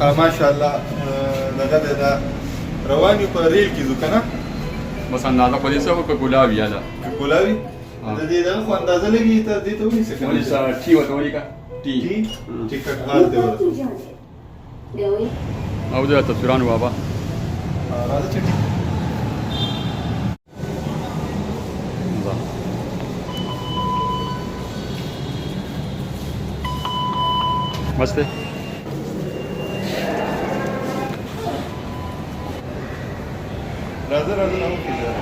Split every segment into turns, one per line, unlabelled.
ماشاءالله دغه دا رواني په ریل کې ځو کنه
بس اندازه په دې څه وکړه ګلابي یاله
کولاوي د دې دغه خو اندازه لګي ته دې ته ونیسه کنه
ولې سره ټي وته ولیکه ټي
ټیکټ حال دی ورته
او د تصویرانو بابا
راځه چې
مست دی
راځه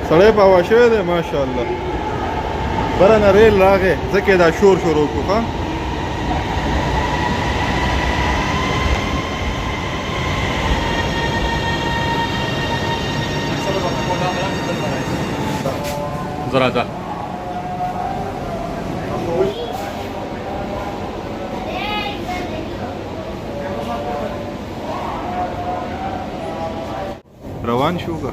سړی په هوا شوی دی ماشاءالله بره نه ریل راغی ځکه دا شور شروع کړو ښه
زه راځه
روان شو که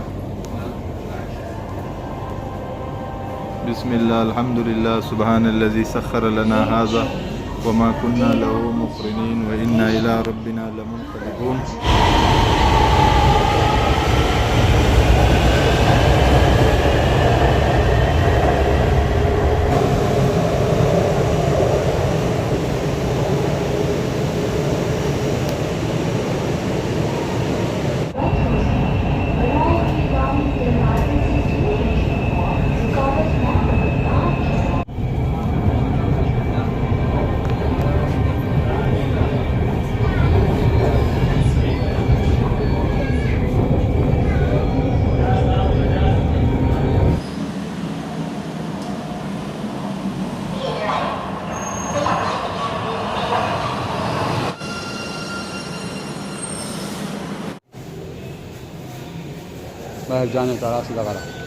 بسم الله الحمد لله سبحان الذي سخر لنا هذا وما كنا له مقرنين وإنا إلى ربنا لمنقلبون
باید جانب تراسی دقیقه